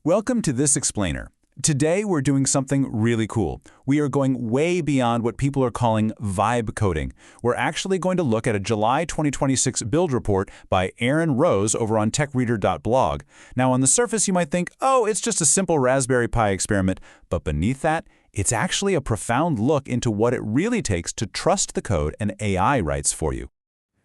Welcome to this explainer. Today we're doing something really cool. We are going way beyond what people are calling vibe coding. We're actually going to look at a July 2026 build report by Aaron Rose over on Tech-Reader.Blog. Now on the surface you might think, oh, it's just a simple Raspberry Pi experiment, but beneath that, it's actually a profound look into what it really takes to trust the code an AI writes for you.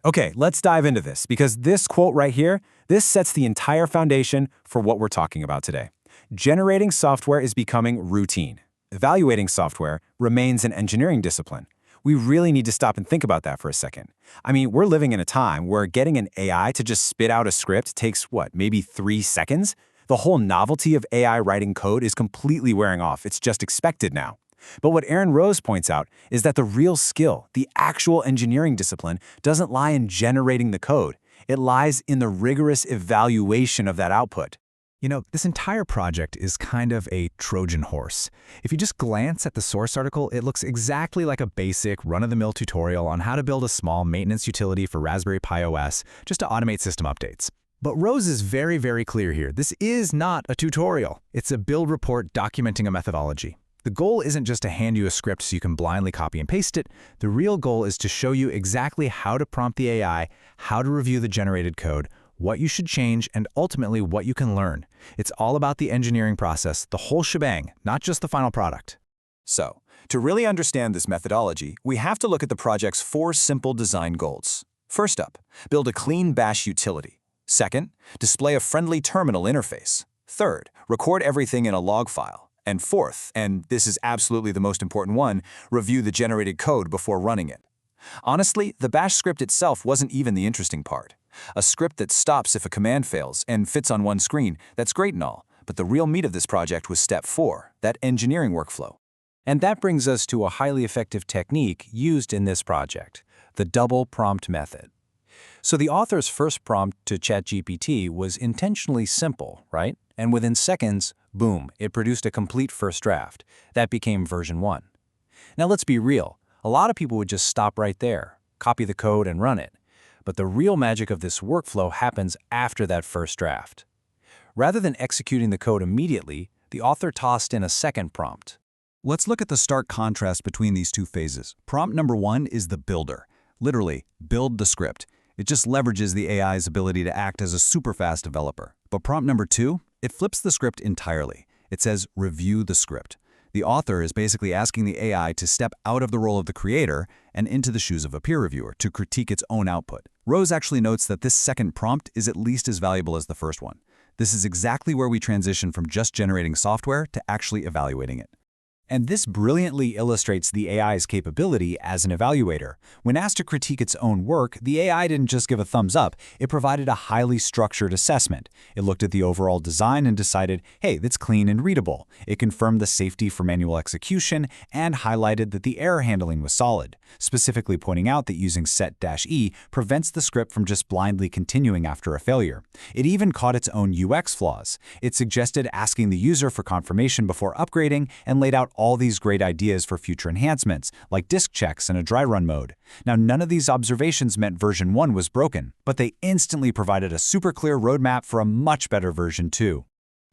Okay, let's dive into this, because this quote right here, this sets the entire foundation for what we're talking about today. Generating software is becoming routine. Evaluating software remains an engineering discipline. We really need to stop and think about that for a second. I mean, we're living in a time where getting an AI to just spit out a script takes, maybe 3 seconds? The whole novelty of AI writing code is completely wearing off. It's just expected now. But what Aaron Rose points out is that the real skill, the actual engineering discipline, doesn't lie in generating the code. It lies in the rigorous evaluation of that output. You know, this entire project is kind of a Trojan horse. If you just glance at the source article, it looks exactly like a basic run-of-the-mill tutorial on how to build a small maintenance utility for Raspberry Pi OS just to automate system updates. But Rose is very, very clear here. This is not a tutorial. It's a build report documenting a methodology. The goal isn't just to hand you a script so you can blindly copy and paste it. The real goal is to show you exactly how to prompt the AI, how to review the generated code, what you should change, and ultimately what you can learn. It's all about the engineering process, the whole shebang, not just the final product. So, to really understand this methodology, we have to look at the project's 4 simple design goals. First up, build a clean bash utility. Second, display a friendly terminal interface. Third, record everything in a log file. And fourth, and this is absolutely the most important one, review the generated code before running it. Honestly, the bash script itself wasn't even the interesting part. A script that stops if a command fails and fits on one screen, that's great and all, but the real meat of this project was step 4, that engineering workflow. And that brings us to a highly effective technique used in this project, the double prompt method. So the author's first prompt to ChatGPT was intentionally simple, right? And within seconds, boom, it produced a complete first draft. That became version 1. Now let's be real. A lot of people would just stop right there, copy the code and run it. But the real magic of this workflow happens after that first draft. Rather than executing the code immediately, the author tossed in a second prompt. Let's look at the stark contrast between these two phases. Prompt number 1 is the builder. Literally, build the script. It just leverages the AI's ability to act as a super fast developer. But prompt number 2, it flips the script entirely. It says, review the script. The author is basically asking the AI to step out of the role of the creator and into the shoes of a peer reviewer to critique its own output. Rose actually notes that this second prompt is at least as valuable as the first one. This is exactly where we transition from just generating software to actually evaluating it. And this brilliantly illustrates the AI's capability as an evaluator. When asked to critique its own work, the AI didn't just give a thumbs up, it provided a highly structured assessment. It looked at the overall design and decided, hey, that's clean and readable. It confirmed the safety for manual execution and highlighted that the error handling was solid, specifically pointing out that using set-e prevents the script from just blindly continuing after a failure. It even caught its own UX flaws. It suggested asking the user for confirmation before upgrading and laid out all these great ideas for future enhancements, like disk checks and a dry run mode. Now, none of these observations meant version 1 was broken, but they instantly provided a super clear roadmap for a much better version 2.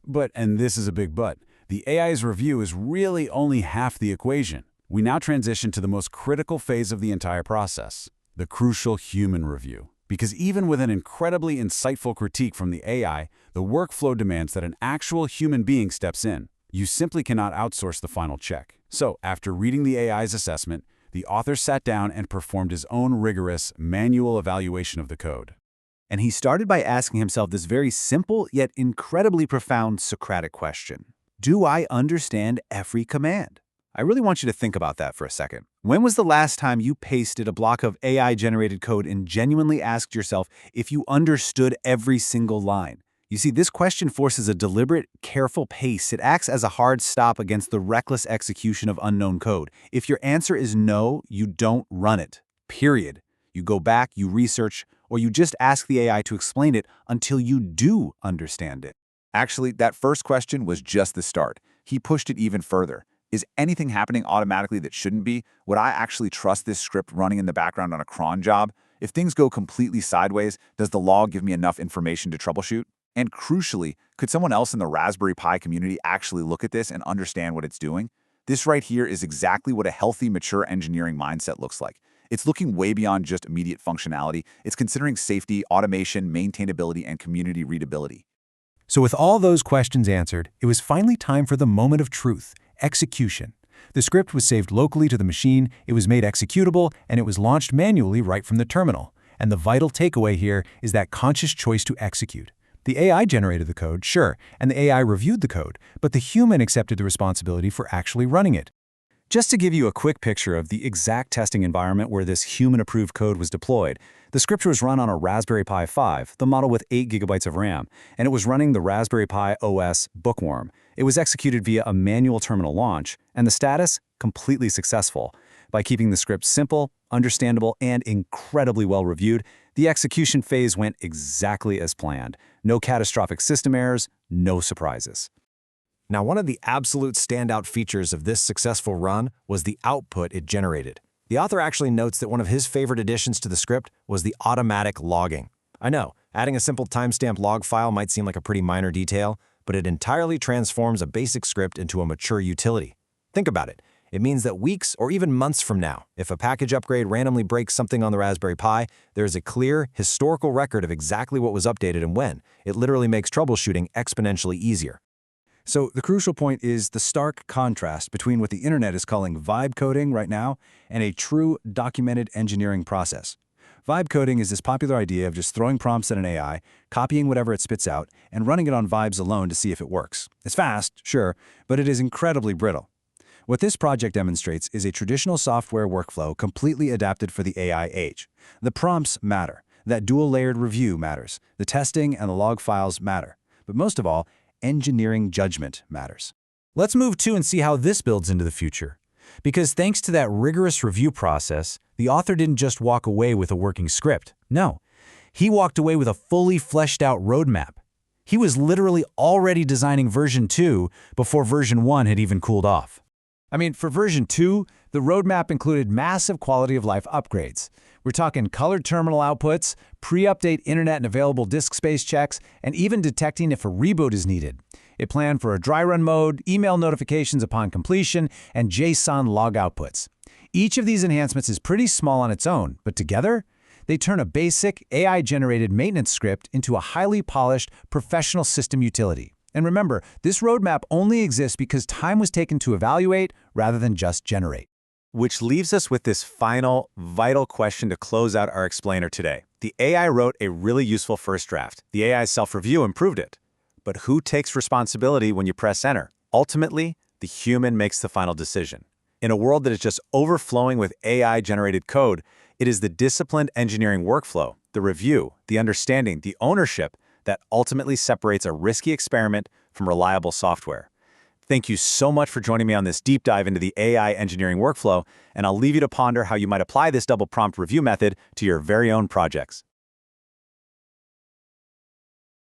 But, and this is a big but, the AI's review is really only half the equation. We now transition to the most critical phase of the entire process, the crucial human review. Because even with an incredibly insightful critique from the AI, the workflow demands that an actual human being steps in. You simply cannot outsource the final check. So, after reading the AI's assessment, the author sat down and performed his own rigorous manual evaluation of the code. And he started by asking himself this very simple yet incredibly profound Socratic question. Do I understand every command? I really want you to think about that for a second. When was the last time you pasted a block of AI-generated code and genuinely asked yourself if you understood every single line? You see, this question forces a deliberate, careful pace. It acts as a hard stop against the reckless execution of unknown code. If your answer is no, you don't run it. Period. You go back, you research, or you just ask the AI to explain it until you do understand it. Actually, that first question was just the start. He pushed it even further. Is anything happening automatically that shouldn't be? Would I actually trust this script running in the background on a cron job? If things go completely sideways, does the log give me enough information to troubleshoot? And crucially, could someone else in the Raspberry Pi community actually look at this and understand what it's doing? This right here is exactly what a healthy, mature engineering mindset looks like. It's looking way beyond just immediate functionality. It's considering safety, automation, maintainability, and community readability. So with all those questions answered, it was finally time for the moment of truth, execution. The script was saved locally to the machine, it was made executable, and it was launched manually right from the terminal. And the vital takeaway here is that conscious choice to execute. The AI generated the code, sure, and the AI reviewed the code, but the human accepted the responsibility for actually running it. Just to give you a quick picture of the exact testing environment where this human-approved code was deployed, the script was run on a Raspberry Pi 5, the model with 8 GB of RAM, and it was running the Raspberry Pi OS Bookworm. It was executed via a manual terminal launch, and the status? Completely successful. By keeping the script simple, understandable, and incredibly well-reviewed, the execution phase went exactly as planned. No catastrophic system errors, no surprises. Now, one of the absolute standout features of this successful run was the output it generated. The author actually notes that one of his favorite additions to the script was the automatic logging. I know, adding a simple timestamp log file might seem like a pretty minor detail, but it entirely transforms a basic script into a mature utility. Think about it. It means that weeks or even months from now, if a package upgrade randomly breaks something on the Raspberry Pi, there is a clear, historical record of exactly what was updated and when. It literally makes troubleshooting exponentially easier. So the crucial point is the stark contrast between what the internet is calling vibe coding right now and a true documented engineering process. Vibe coding is this popular idea of just throwing prompts at an AI, copying whatever it spits out, and running it on vibes alone to see if it works. It's fast, sure, but it is incredibly brittle. What this project demonstrates is a traditional software workflow completely adapted for the AI age. The prompts matter. That dual-layered review matters. The testing and the log files matter. But most of all, engineering judgment matters. Let's move to and see how this builds into the future. Because thanks to that rigorous review process, the author didn't just walk away with a working script. No, he walked away with a fully fleshed out roadmap. He was literally already designing version 2 before version 1 had even cooled off. I mean, for version 2, the roadmap included massive quality-of-life upgrades. We're talking colored terminal outputs, pre-update internet and available disk space checks, and even detecting if a reboot is needed. It planned for a dry run mode, email notifications upon completion, and JSON log outputs. Each of these enhancements is pretty small on its own, but together, they turn a basic AI-generated maintenance script into a highly polished professional system utility. And remember, this roadmap only exists because time was taken to evaluate rather than just generate. Which leaves us with this final, vital question to close out our explainer today. The AI wrote a really useful first draft. The AI's self-review improved it. But who takes responsibility when you press enter? Ultimately, the human makes the final decision. In a world that is just overflowing with AI-generated code, it is the disciplined engineering workflow, the review, the understanding, the ownership that ultimately separates a risky experiment from reliable software. Thank you so much for joining me on this deep dive into the AI engineering workflow, and I'll leave you to ponder how you might apply this double prompt review method to your very own projects.